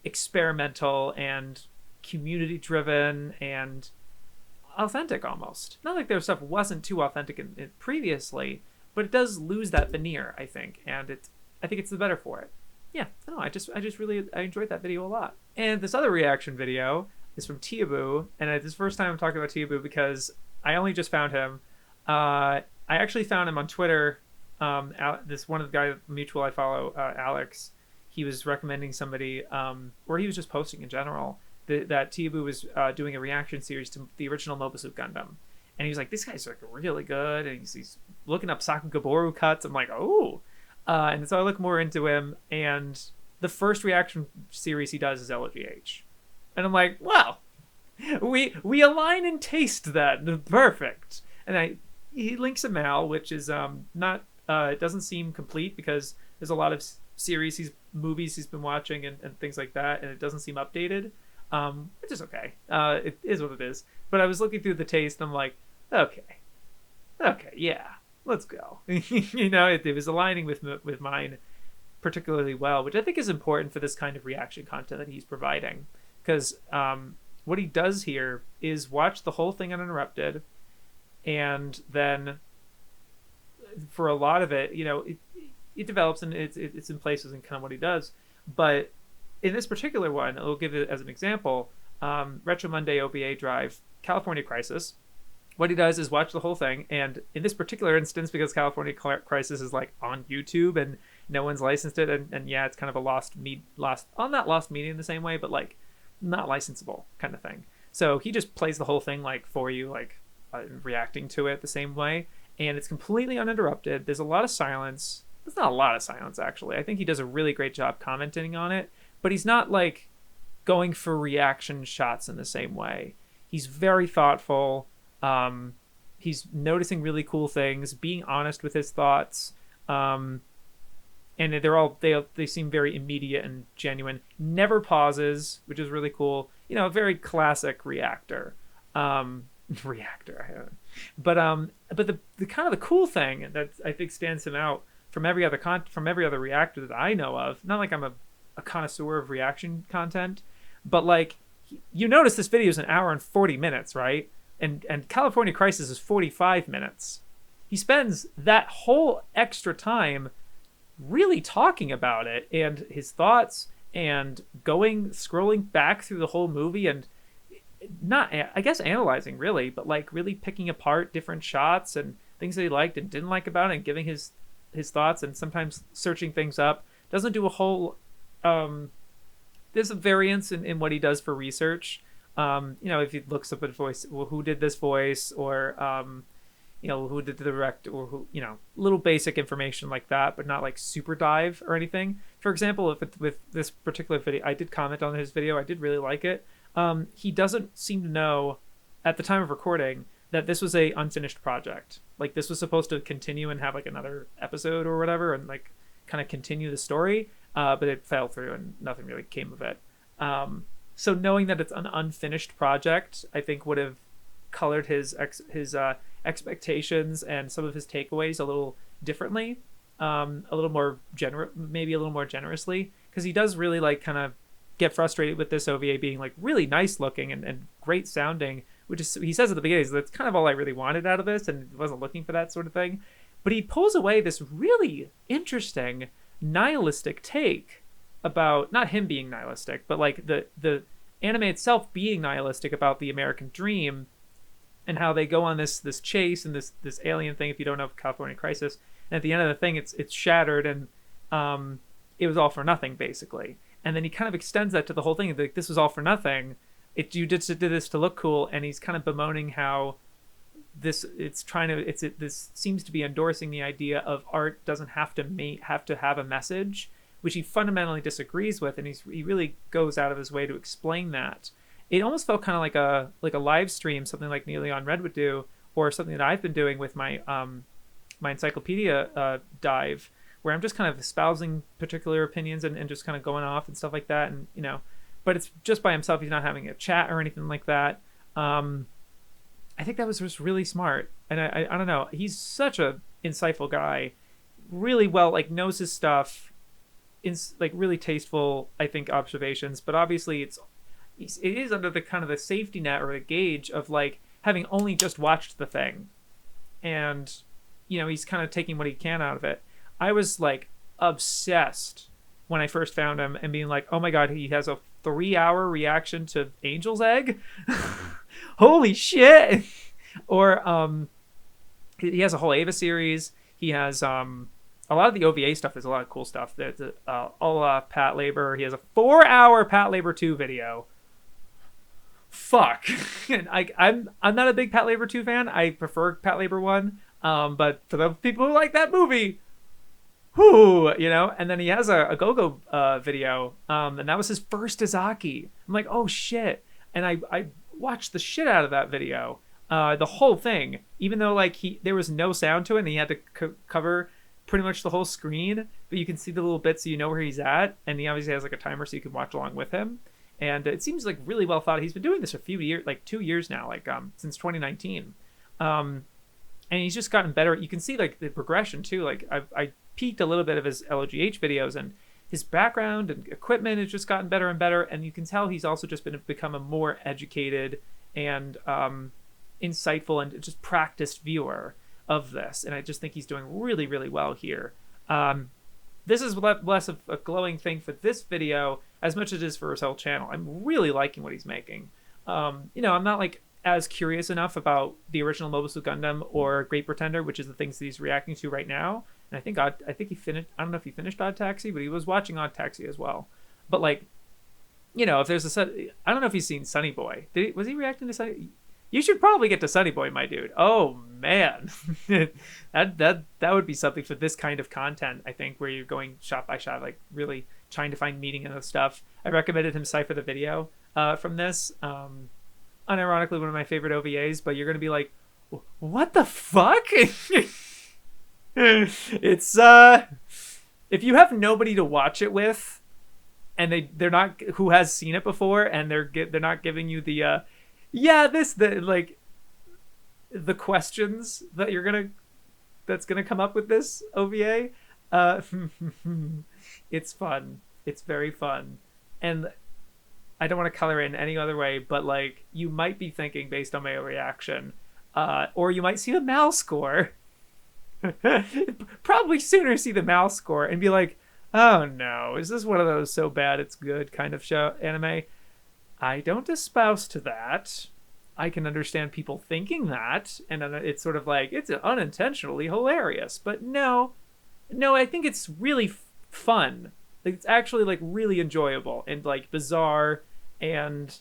experimental and community driven and authentic almost. Not like their stuff wasn't too authentic in previously, but it does lose that veneer, I think, and I think it's the better for it. Yeah, I don't know. I enjoyed that video a lot. And this other reaction video is from Teeaboo, and this is the first time I'm talking about Teeaboo because I only just found him. I actually found him on Twitter. This one of the guy mutual I follow, Alex. He was recommending somebody, or he was just posting in general, that Teeaboo was doing a reaction series to the original Mobile Suit Gundam. And he was like, this guy's like really good. And he's looking up Sakugaboru cuts. I'm like, oh. And so I look more into him. And the first reaction series he does is LGH. And I'm like, wow, we align in taste then. Perfect. And he links a Mal, which is not, it doesn't seem complete because there's a lot of movies he's been watching and things like that, and it doesn't seem updated, which is okay. It is what it is. But I was looking through the taste, and I'm like, okay, yeah, let's go. It was aligning with mine particularly well, which I think is important for this kind of reaction content that he's providing, because what he does here is watch the whole thing uninterrupted, and then for a lot of it, it develops and it's in places and kind of what he does. But in this particular one, I'll give it as an example. Retro Monday OVA Drive, California Crisis. What he does is watch the whole thing, and in this particular instance, because California Crisis is like on YouTube and no one's licensed it, and yeah, it's kind of a not lost media in the same way, but like not licensable kind of thing. So he just plays the whole thing like for you, like reacting to it the same way, and it's completely uninterrupted. There's a lot of silence. There's not a lot of silence, actually. I think he does a really great job commenting on it, but he's not like going for reaction shots in the same way. He's very thoughtful. He's noticing really cool things, being honest with his thoughts, and they seem very immediate and genuine. Never pauses, which is really cool. A very classic reactor. But the kind of the cool thing that I think stands him out from every other reactor that I know of. Not like I'm a connoisseur of reaction content, but like you notice this video is an hour and 40 minutes, right? And California Crisis is 45 minutes. He spends that whole extra time really talking about it and his thoughts and scrolling back through the whole movie and not, I guess, analyzing really, but like really picking apart different shots and things that he liked and didn't like about it and giving his thoughts and sometimes searching things up. Doesn't do a whole, there's a variance in what he does for research. If he looks up at voice, well, who did this voice, or who did the direct, or who, little basic information like that, but not like super dive or anything. For example, with this particular video, I did comment on his video. I did really like it. He doesn't seem to know at the time of recording that this was a unfinished project. Like this was supposed to continue and have like another episode or whatever, and like kind of continue the story. But it fell through and nothing really came of it. So knowing that it's an unfinished project, I think would have colored his expectations and some of his takeaways a little differently, maybe a little more generously, because he does really like kind of get frustrated with this OVA being like really nice looking and great sounding, which is, he says at the beginning, that's kind of all I really wanted out of this, and wasn't looking for that sort of thing. But he pulls away this really interesting nihilistic take about, not him being nihilistic, but like the anime itself being nihilistic about the American dream, and how they go on this chase and this alien thing, if you don't know California Crisis, and at the end of the thing it's shattered, and it was all for nothing basically. And then he kind of extends that to the whole thing, like this was all for nothing. You did this to look cool, and he's kind of bemoaning how this seems to be endorsing the idea of art doesn't have to have a message, which he fundamentally disagrees with, and he really goes out of his way to explain that. It almost felt kind of like a live stream, something like Neon Red would do, or something that I've been doing with my my encyclopedia dive, where I'm just kind of espousing particular opinions and just kind of going off and stuff like that, and but it's just by himself. He's not having a chat or anything like that. I think that was just really smart, and I don't know. He's such a insightful guy, really well, like knows his stuff, like really tasteful, I think, observations. But obviously, it is under the kind of the safety net or the gauge of like having only just watched the thing, and he's kind of taking what he can out of it. I was like obsessed when I first found him and being like, oh my god, he has a 3-hour reaction to Angel's Egg. Holy shit. Or he has a whole Ava series. He has a lot of the OVA stuff. There's a lot of cool stuff. There's all Pat Labor. He has a 4-hour Pat Labor 2 video. Fuck. And I'm not a big Pat Labor 2 fan. I prefer Pat Labor 1. But for the people who like that movie, whoo, and then he has a go-go video, and that was his first Izaki. I'm like, oh shit. And I watched the shit out of that video, the whole thing, even though like there was no sound to it, and he had to cover pretty much the whole screen, but you can see the little bits so you know where he's at, and he obviously has like a timer so you can watch along with him. And it seems like really well thought. He's been doing this for a few years, like 2 years now, like since 2019, and he's just gotten better. You can see like the progression too. Like I peeked a little bit of his LOGH videos, and his background and equipment has just gotten better and better, and you can tell he's also just become a more educated and insightful and just practiced viewer of this, and I just think he's doing really, really well here. This is less of a glowing thing for this video as much as it is for his whole channel. I'm really liking what he's making. I'm not like as curious enough about the original Mobile Suit Gundam or Great Pretender, which is the things that he's reacting to right now. And I think he finished. I don't know if he finished Odd Taxi, but he was watching Odd Taxi as well. But like, if there's I don't know if he's seen Sunny Boy. Was he reacting to Sunny? You should probably get to Sunny Boy, my dude. Oh man, that would be something for this kind of content. I think where you're going shot by shot, like really trying to find meaning in the stuff. I recommended him cipher the video from this. Unironically, one of my favorite OVAs. But you're gonna be like, what the fuck? It's if you have nobody to watch it with, and they're not who has seen it before, and they're not giving you the the questions that that's gonna come up with this OVA. It's fun. It's very fun, and I don't want to color it in any other way, but like you might be thinking based on my reaction, or you might see the Mal score. Probably sooner see the Mal score and be like, oh no, is this one of those so bad it's good kind of show anime? I don't espouse to that. I can understand people thinking that, and it's sort of like it's unintentionally hilarious, but no, I think it's really fun. Like, it's actually like really enjoyable and like bizarre and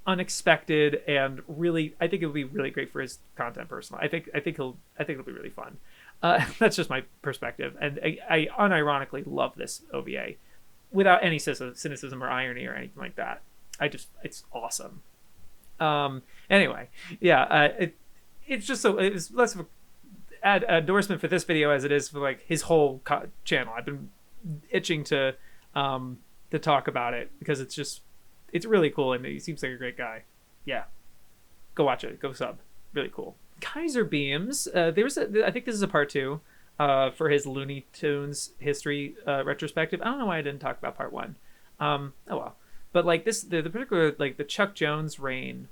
unexpected, and really, I think it'll be really great for his content personally. I think it'll be really fun. That's just my perspective, and I unironically love this OVA without any cynicism or irony or anything like that. It's awesome. Anyway, yeah, it's just so it's less of an endorsement for this video as it is for like his whole channel. I've been itching to talk about it because it's really cool, and he seems like a great guy. Yeah, go watch it. Go sub. Really cool. KaiserBeamz. I think this is a part 2 for his Looney Tunes history retrospective. I don't know why I didn't talk about part 1. Oh well. But like the particular like the Chuck Jones reign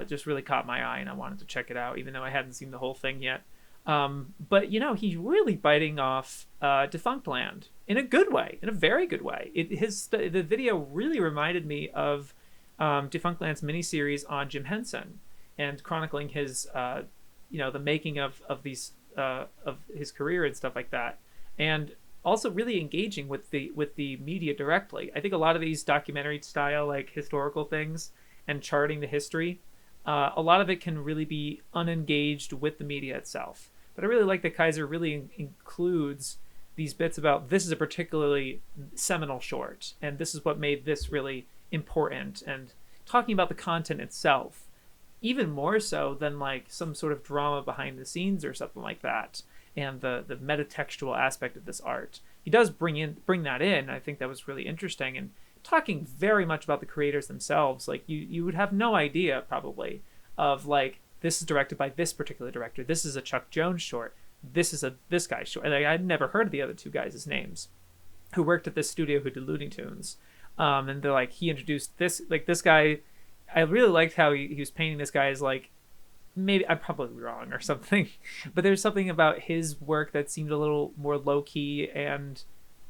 just really caught my eye, and I wanted to check it out, even though I hadn't seen the whole thing yet. But he's really biting off Defunctland in a good way, in a very good way. The video really reminded me of Defunctland's miniseries on Jim Henson, and chronicling his the making of these of his career and stuff like that, and also really engaging with the media directly. I think a lot of these documentary style like historical things and charting the history, a lot of it can really be unengaged with the media itself. But I really like that Kaiser really includes these bits about this is a particularly seminal short, and this is what made this really important, and talking about the content itself, even more so than like some sort of drama behind the scenes or something like that, and the metatextual aspect of this art. He does bring that in. I think that was really interesting, and talking very much about the creators themselves. Like you would have no idea probably of like, this is directed by this particular director. This is a Chuck Jones short. This is this guy's short. And I'd never heard of the other two guys' names who worked at this studio who did Looney Tunes. And they're like, he introduced this guy. I really liked how he was painting this guy as like, maybe I'm probably wrong or something, but there's something about his work that seemed a little more low key and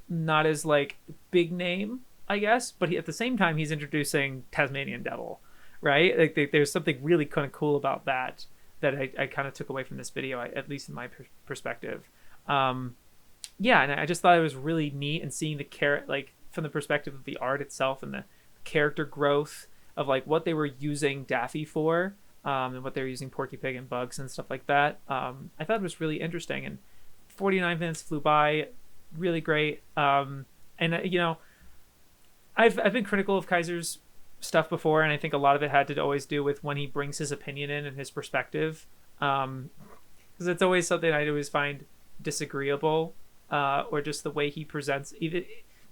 not as like big name, I guess. But at the same time, he's introducing Tasmanian Devil, right? Like there's something really kind of cool about that I kind of took away from this video, at least in my perspective. Yeah, and I just thought it was really neat, and seeing like from the perspective of the art itself and the character growth of like what they were using Daffy for, and what they were using Porky Pig and Bugs and stuff like that. I thought it was really interesting, and 49 minutes flew by, really great. And I've been critical of Kaiser's stuff before, and I think a lot of it had to always do with when he brings his opinion in and his perspective, because it's always something I always find disagreeable, or just the way he presents. Even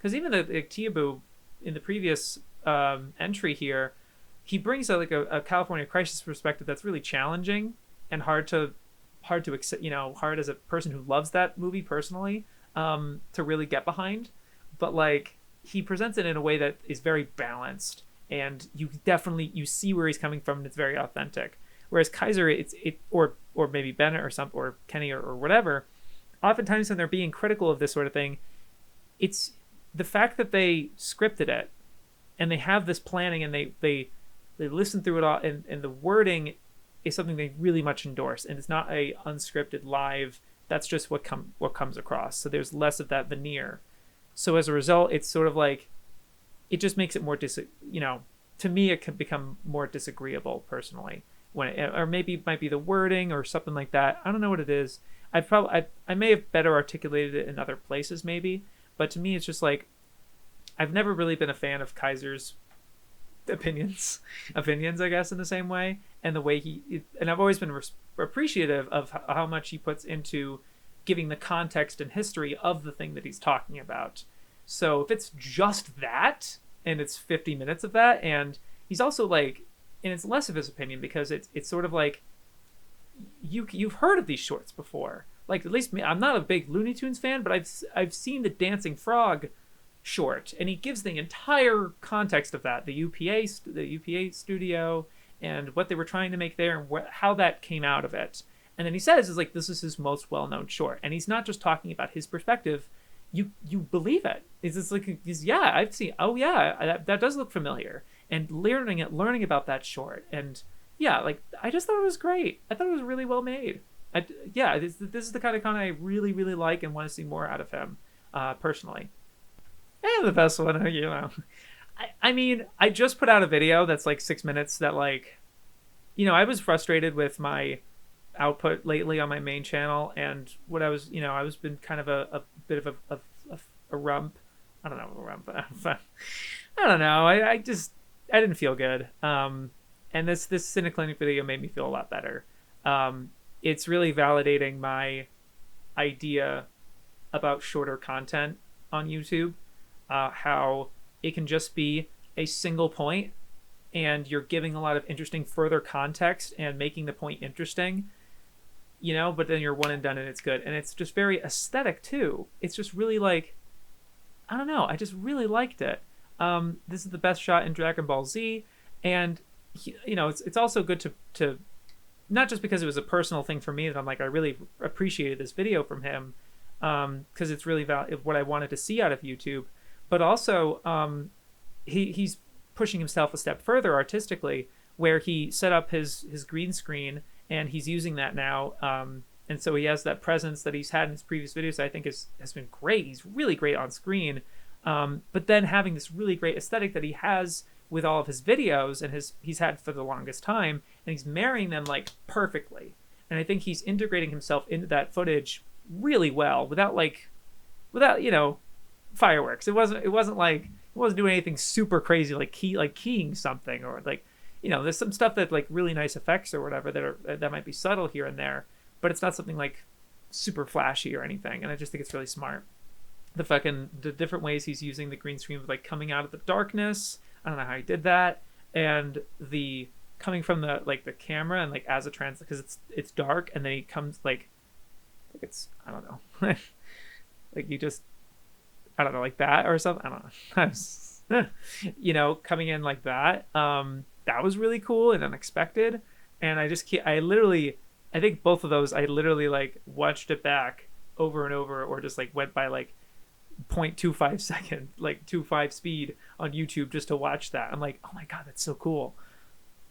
the Teeaboo in the previous entry here, he brings a California crisis perspective that's really challenging and hard to accept, hard as a person who loves that movie personally, to really get behind. But like he presents it in a way that is very balanced, and you see where he's coming from, and it's very authentic. Whereas Kaiser, or maybe Bennett or Kenny or whatever, oftentimes when they're being critical of this sort of thing, it's the fact that they scripted it and they have this planning and they listen through it all, and the wording is something they really much endorse, and it's not a unscripted live. That's just what comes across. So there's less of that veneer. So as a result, it's sort of like, it just makes it more to me it can become more disagreeable personally, or maybe it might be the wording or something like that. I don't know what it is. I may have better articulated it in other places maybe, but to me it's just like, I've never really been a fan of Kaiser's opinions I guess, in the same way, and the way and I've always been appreciative of how much he puts into giving the context and history of the thing that he's talking about. So if it's just that, and it's 50 minutes of that, and he's also like, and it's less of his opinion because it's sort of like, you've heard of these shorts before. Like, at least me, I'm not a big Looney Tunes fan, but I've seen the Dancing Frog short, and he gives the entire context of that, the UPA studio, and what they were trying to make there, and how that came out of it. And then he says, is like, this is his most well-known short, and he's not just talking about his perspective. You believe it. It's just like, yeah, I've seen. Oh yeah, that does look familiar. And learning about that short, and yeah, like, I just thought it was great. I thought it was really well made. This is the kind of content I really, really like and want to see more out of him, personally. And the best one, I mean, I just put out a video that's like 6 minutes that, like, I was frustrated with my output lately on my main channel, and what I was been kind of a bit of a rump. I don't know, a rump. I don't know. I didn't feel good. And this TheCynicClinic video made me feel a lot better. It's really validating my idea about shorter content on YouTube. How it can just be a single point, and you're giving a lot of interesting further context and making the point interesting, but then you're one and done and it's good. And it's just very aesthetic too. It's just really like, I don't know, I just really liked it. This is the best shot in Dragon Ball Z, and it's also good to not just because it was a personal thing for me that I'm like, I really appreciated this video from him, because it's really what I wanted to see out of YouTube. But also, he's pushing himself a step further artistically, where he set up his green screen, and he's using that now. And so he has that presence that he's had in his previous videos. I think has been great. He's really great on screen. But then having this really great aesthetic that he has with all of his videos, and he's had for the longest time, and he's marrying them like perfectly. And I think he's integrating himself into that footage really well, without fireworks. It wasn't doing anything super crazy like keying something, or like, there's some stuff that like really nice effects or whatever that might be subtle here and there, but it's not something like super flashy or anything. And I just think it's really smart. The different ways he's using the green screen with like coming out of the darkness. I don't know how he did that, and the coming from the camera and like as a because it's dark, and then he comes like it's, I don't know, like you just, I don't know, like that or something. I don't know. Coming in like that. That was really cool and unexpected. And I think both of those, I literally like watched it back over and over, or just like went by like 0.25 second, like 2.5 speed on YouTube just to watch that. I'm like, oh my God, that's so cool.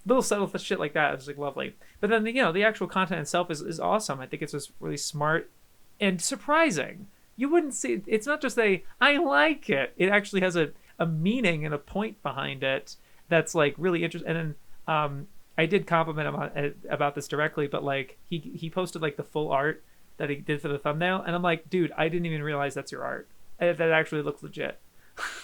Little subtle shit like that is like lovely. But then the actual content itself is awesome. I think it's just really smart and surprising. You wouldn't see, it's not just I like it. It actually has a meaning and a point behind it that's like really interesting. And then I did compliment him about this directly, but like he posted like the full art that he did for the thumbnail, and I'm like, dude, I didn't even realize that's your art. That actually looks legit.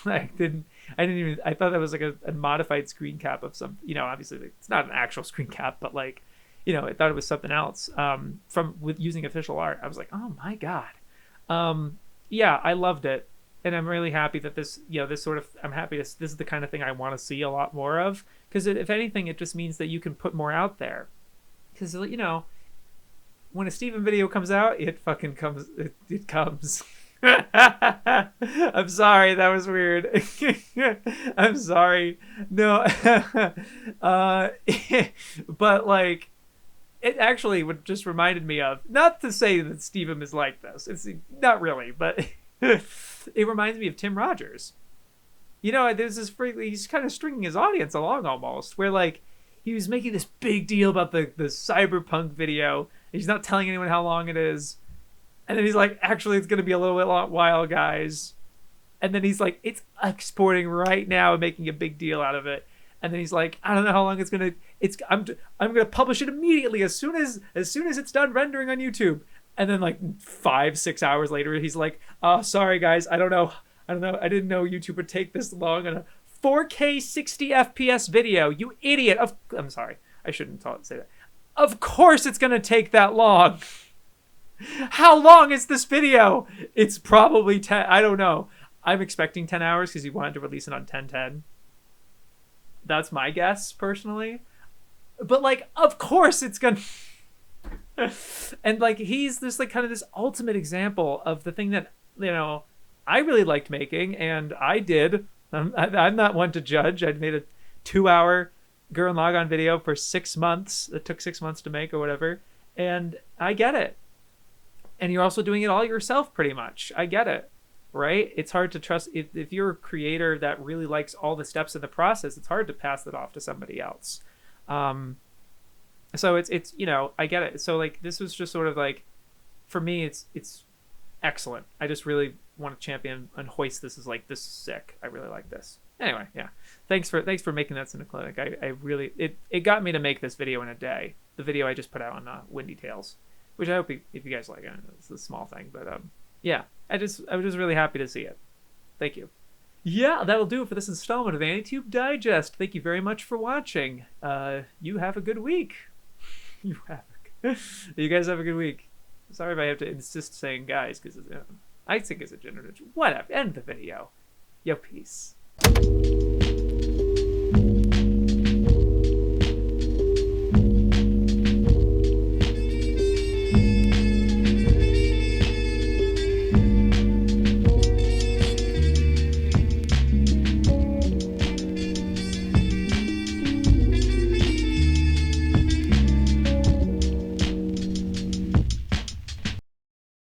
I thought that was like a modified screen cap of some, obviously it's not an actual screen cap, but like, I thought it was something else with using official art. I was like, oh my God. Yeah, I loved it. And I'm really happy that this is the kind of thing I want to see a lot more of, because if anything, it just means that you can put more out there. Because, when a Steven video comes out, it fucking comes, it comes. I'm sorry, that was weird. I'm sorry. No. But like, it actually would just reminded me of, not to say that Steven is like this. It's not really, but it reminds me of Tim Rogers. You know, there's this he's kind of stringing his audience along almost, where like he was making this big deal about the cyberpunk video. He's not telling anyone how long it is. And then he's like, actually, it's going to be a little bit while, guys. And then he's like, it's exporting right now and making a big deal out of it. And then he's like, I don't know how long it's going to, I'm going to publish it immediately as soon as it's done rendering on YouTube. And then like 5-6 hours later, he's like, oh, sorry, guys. I don't know. I didn't know YouTube would take this long on a 4K 60 FPS video. You idiot. I'm sorry. I shouldn't say that. Of course it's going to take that long. How long is this video? It's probably 10. I don't know. I'm expecting 10 hours because he wanted to release it on 10/10. That's my guess, personally. But like, of course it's going to... And like, he's this like kind of this ultimate example of the thing that, you know, I really liked making, and I did. I'm not one to judge. I'd made a 2-hour Gurren Lagann video for 6 months. It took 6 months to make or whatever. And I get it. And you're also doing it all yourself, pretty much. I get it, right? It's hard to trust. If you're a creator that really likes all the steps in the process, it's hard to pass that off to somebody else. So it's you know, I get it. So like, this was just sort of like, for me, it's excellent. I just really want to champion and hoist this as like, this is sick. I really like this. Anyway, yeah. Thanks for making that TheCynicClinic. I really, it got me to make this video in a day. The video I just put out on Windy Tales. Which I hope if you guys like it. It's a small thing, but yeah, I was just really happy to see it. Thank you. Yeah, that'll do it for this installment of AniTube Digest. Thank you very much for watching. You have a good week. You guys have a good week. Sorry if I have to insist saying guys, because I think it's a gender. Whatever. End the video. Yo, peace.